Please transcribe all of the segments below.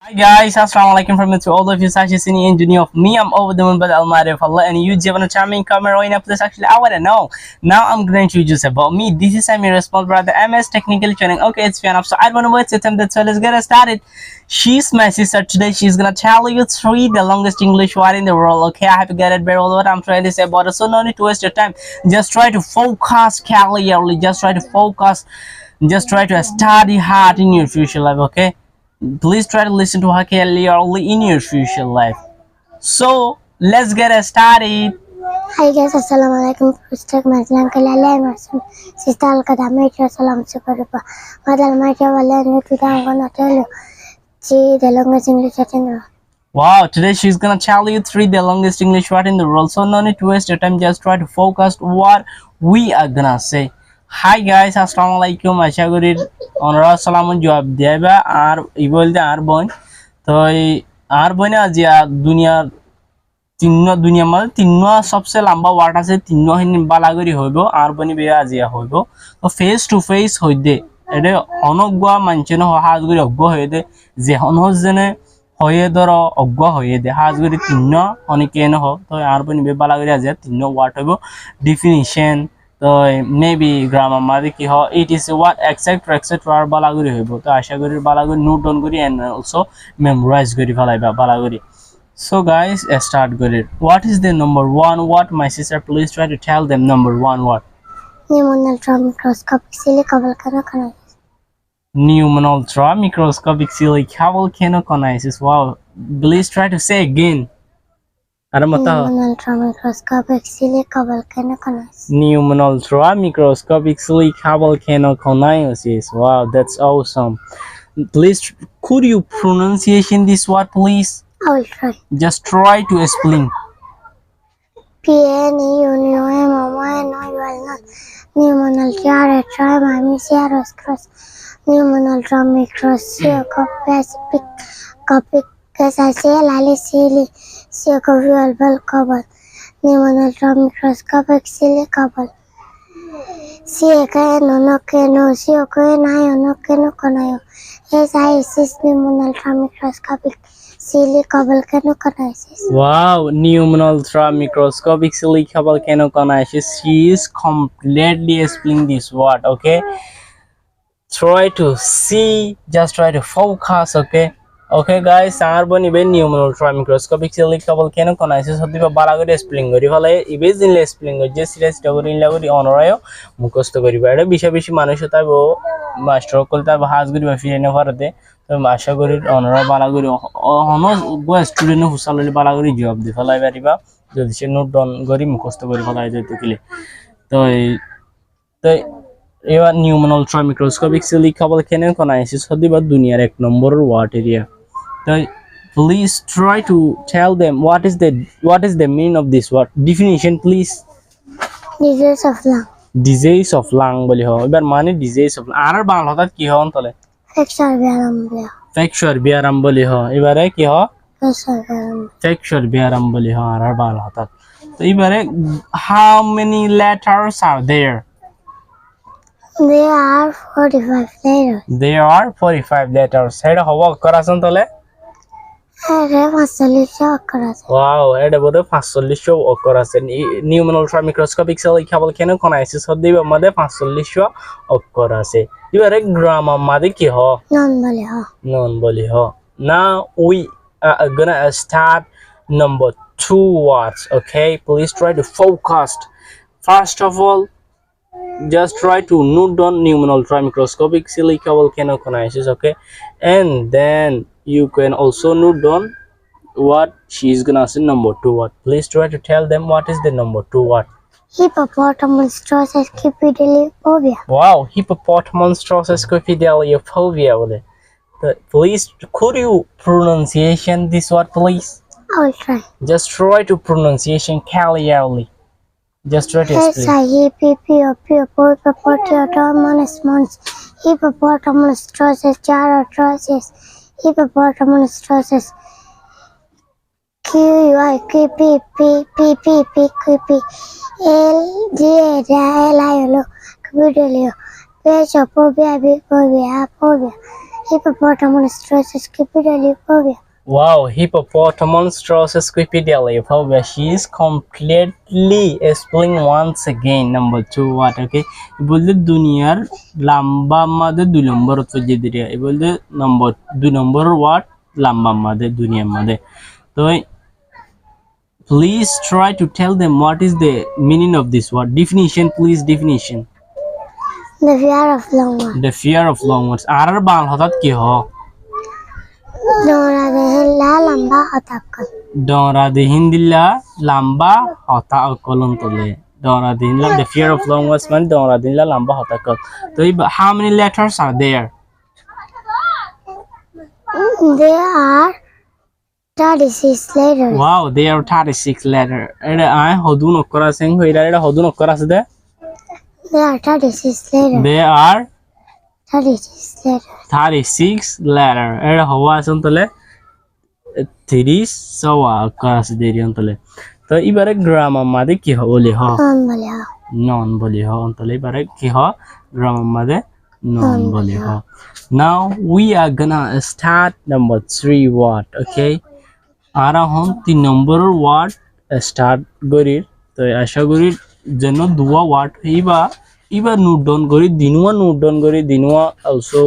Hi guys, Assalamualaikum from to all of you such as any engineer of me. I'm over the moon by the Almighty of Allah and you Jevan charming camera right up this actually I wanna know. Now I'm going to introduce about me. This is Amir Small brother MS technical training. Okay, it's fair enough. So I don't want to waste your time, so let's get started. She's my sister today. She's gonna tell you three the longest English word in the world. Okay, I have to get it very well what I'm trying to say about it. So no need to waste your time. Just try to focus clearly. Just try to focus. Just try to study hard in your future life, okay? Please try to listen to her clearly in your future life. So let's get started. Hi guys, Assalamualaikum. Pustak Mazlan Kalala Marsum. Sister Al Kadamitra Salam Sukarupa. Madal Maja Valan Yutuda, I'm gonna tell you. See the longest English word in the world. Wow, today she's gonna tell you three the longest English word in the world. So no need to waste your time, just try to focus what we are gonna say. Hi guys, Assalamualaikum. আশা করি ওনারা সালামুন জবাব দেবা আর ই বলতে আর বোন তো আর বোনে আজ দুনিয়ার দুনিয়ার মধ্যে সবচেয়ে লম্বা ওয়ার্ড আছে বালাগরি হইব আর বনি বে আজিয়া হইব তো ফেস টু ফেস হইদে এটা অনজ্ঞা মানছে না হাজগুড়ি অজ্ঞ হয়ে দে যে হনহজ জেনে হয়ে ধর অজ্ঞ হয়ে দে হাজগুড়ি অনেকে নহ তো আর বনি বে বালাগরি আজিয়া ওয়ার্ড হইব ডিফিনিশন তো মেবি গ্রামার মাঝে কি হয় ইট ইজ ওয়াট এক্সেট্রা আর বালাগরি হইব তো আশা করি বালাগরি নোট ডাউন করি এন্ড অলসো মেমোরাইজ করি ফেলাইবা বালাগরি. So guys, start good it. What is the number one word? My sister, please try to tell them number one word. Pneumonal microscopic silicovolcanoconiosis. Pneumonal microscopic silicovolcanoconiosis. Wow. Please try to say again. Pneumonal microscopic silicovolcanoconiosis. Pneumonal microscopic silicovolcanoconiosis. Wow, that's awesome. Please, could you pronunciation this word, please? I will try. Just try to explain. Pneumonal pneumonal trimamiciarus cross pneumonal microscopic silicovolcanoconiosis pneumonal microscopic silicovolcanoconiosis pneumonal microscopic silicovolcanoconiosis. Wow, pneumonal microscopic silicovolcanoconiosis. She is completely explaining this word, okay? Try to see, just try to focus, okay? Okay guys, our boni be pneumonal microscopic silicovolcanoconiosis hodiba balagori explain kori phale ibezin explain kori je serious dogorin lagori onorayo মুখস্থ করিবা এটা বেশি বেশি মানুষ তাইবো master call তাইবো Hajguri বা ফিরে না পারতে তো আশা করি অনরা বালাগরি হন গো স্টুডেন্ট হুসাললি বালাগরি জবাব দি ফেলাই পারিবা যদি সে নোট ডাউন করি মুখস্থ করি ফেলাই দিতে কিলে তো তো এবার নিউমোনাল মাইক্রোস্কোপিক silicovolcanoconiosis হদিবা দুনিয়ার এক নম্বর ওয়ার্ড এরিয়া তো please try to tell them what is the meaning of this word definition please. Disease of lung. Disease of lung বলি হয় এবার মানে disease of আর বাংলা হঠাৎ কি হয় তলে ফ্র্যাকচার বিয়ারাম বলি হয় এবারে কি হয় ফ্র্যাকচার বিয়ারাম বলি হয় আর বাংলা হঠাৎ তো এবারে how many letters are there? There are 45 letters. There are 45 letters. এটা হব অক্ষর আছেন তলে Wow, এটা বড় 45 অক্ষর আছে নিউমোনাল মাইক্রোস্কোপিক silicovolcanoconiosis হদিবা মধ্যে 45 অক্ষর আছে এবারে গ্রামার মাঝে কি হয় নন বলি হয় Now we are gonna start number 2 words, okay? Please try to focus. First of all, just try to note down pneumonal microscopic silicovolcanoconiosis, okay? And then you can also note down what she is gonna say number 2 word. Please try to tell them what is the number 2 word. Hippopotamonstrosesquippedaliophobia. Wow, hippopotamonstrosesquippedaliophobia. Please, could you pronunciation this word, please? I will try. Just try to pronunciation clearly. Just try to explain. Hippopotamonstroses Hippopotamonstrous squipedaliophobia. Wow, hippopotamonstrous squipedaliophobia. She is completely explained once again. Number two, what? Okay, বলতে দুনিয়ার লম্বা মাদে দুই নম্বর তো যে দিরিয়া এ বলতে নম্বর দুই নম্বর watt লম্বা মাদে দুনিয়ার মাদে তো please try to tell them what is the meaning of this word. Definition, please. Definition. The fear of long one. The fear of long words. আর বাংলা হঠাৎ কি হ Dora de la lamba attack. ডরা দিহিন্দিল্লা লাম্বা হতা অকলন তোলে ডরা দিহিন্দিল্লা the fear of long words মানে ডরা দিহিন্দিল্লা লাম্বা হতা অকল তো how many letters are there? There are 36 letters. Wow, there are 36 letters. এটা আই হদুন অক্ষর আছে হইরা এটা হদুন অক্ষর আছে দে There are 36 letters. There are 36 letters. 36 letter এটা হওয়া আছে তাহলে 30 সওয়া অক্ষর আছে দেরি তাহলে তো এবারে গ্রামার মাঝে কি হবে বলি হ নন বলি হ তাহলে এবারে কি হ গ্রামার মাঝে নন বলি হ now we are gonna start number 3 word. Okay, আর এখন 3 নম্বরের ওয়ার্ড স্টার্ট করি তো আশা করি যেন দুয়া ওয়ার্ড হইবা এবার নোট ডাউন করি দিনুয়া অলসো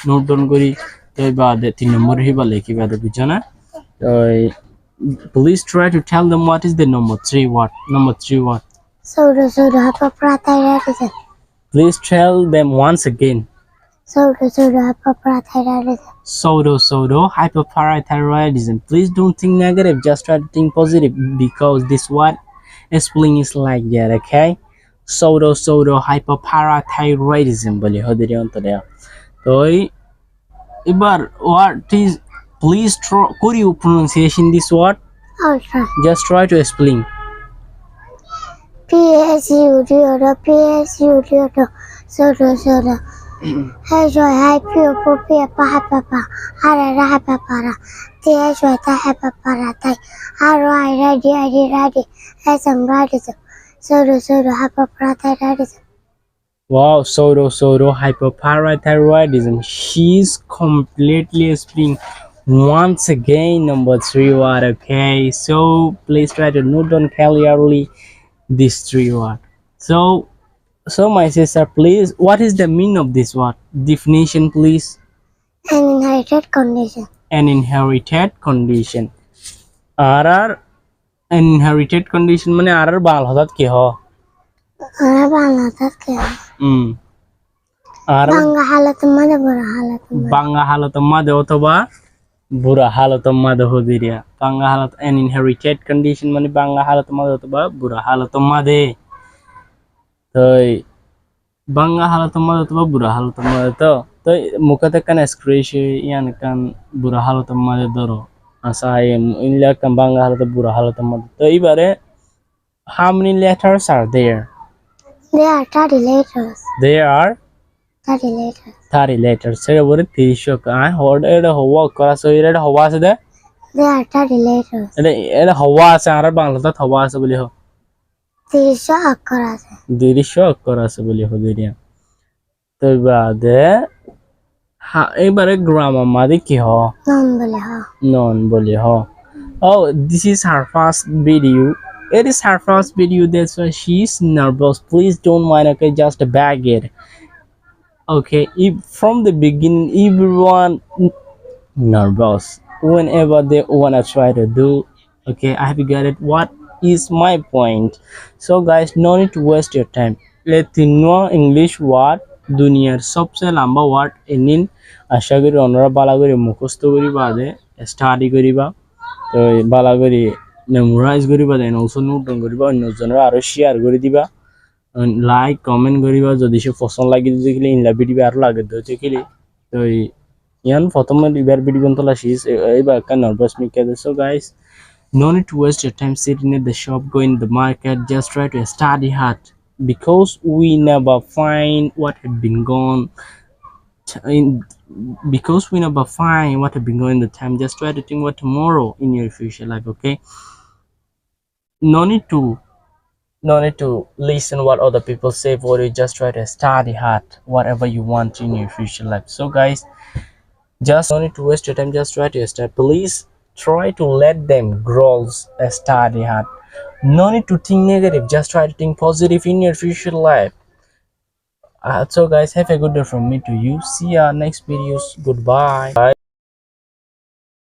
নোট ডাউন করি তো বাদে 3 নম্বর হইবা লিখি বাদে বুঝনা please try to tell them what is the number 3 word. Number 3 word. Pseudo-hypoparathyroidism. Please tell them once again. Pseudo-hypoparathyroidism. Pseudo-hypoparathyroidism. Please don't think negative, just try to think positive because this word spelling is like that. Okay, pseudo-hypoparathyroidism বলি হদিরে অন্তরে তো এবার what is please try could you pronunciation this word? Ultra. Just try to explain. P-S-U-D-O-D, P-S-U-D-O-D, Sodo. H-Y, Hypopopia, Pahapapa, Harara, Hapapara, T-H-Y, Tahapapara, Tai, R-Y, Radi, S-M, Radism, Sodo, Hypoparathyroidism. Wow, pseudo-hypoparathyroidism. She's completely explaining once again number 3 word. Okay, so please try to note down clearly this 3 word. So my sister, please, what is the meaning of this word? Definition, please. An inherited condition. An inherited condition. RR an inherited condition মানে RR বাল হঠাৎ কি হ বাঙ্গা হালত মাদে অথবা বুড়া হালত মাদে হদিরিয়া বাঙ্গা হালত an inherited condition মানে বাঙ্গা হালত মাদে অথবা বুড়া হালত মাদে তো বাঙ্গা হালত মাদে অথবা বুড়া হালত মাদে তো তো মুখতে কান স্ক্রেচ ইয়ান কান বুড়া হালত মাদে ধরো আসাই ইনলা কান বাঙ্গা হালত বুড়া হালত মাদে তো এবারে how many letters are there? There are 30 letters. There are 30 letters. 30 letters. Sera bore 30 ka hord eta hawa kara so eta hawa ase de There are 30 letters. eta hawa ase ar bangla ta hawa ase boli ho 30 অক্ষর আছে 30 অক্ষর আছে বলি ho deriya to bade ha ebare grammar madi ki ho non boli ho oh this is her first video. It is her first video, that's why she's nervous. Please don't mind, okay, just bag it. Okay, if from the beginning everyone nervous whenever they wanna try to do. Okay, I have got it. What is my point? So guys, no need to waste your time. Let you know English word দুনিয়ার সবচেয়ে লম্বা word এনিন আশা করি অন্যরা বালা করে মুখস্থ করি বাদে study করিবা তো বালা করি মেমোরাইজ করিবা দেন অলসো নোট ডাউন করিবা অন্যজনের আরো শেয়ার করে দিবা লাইক কমেন্ট করিবা যদি সে পছন্দ লাগি দেখিলে ইনলা ভিডিও আর লাগে দেখিলে তো ইয়ান প্রথমে এবার ভিডিও তোলা শেষ এবার কান নার্ভাস মিকে so guys no need to waste your time sitting at the shop going to the market just try to study hard because we never find what had been gone in because we never find what had been going in the time just try to think what tomorrow in your future life. Okay, no need to listen what other people say for you, just try to study hard whatever you want in your future life. So guys, Just no need to waste your time, just try to start. Please try to let them grow study hard. No need to think negative, just try to think positive in your future life. So guys, have a good day from me to you. See ya next videos. Goodbye. Bye.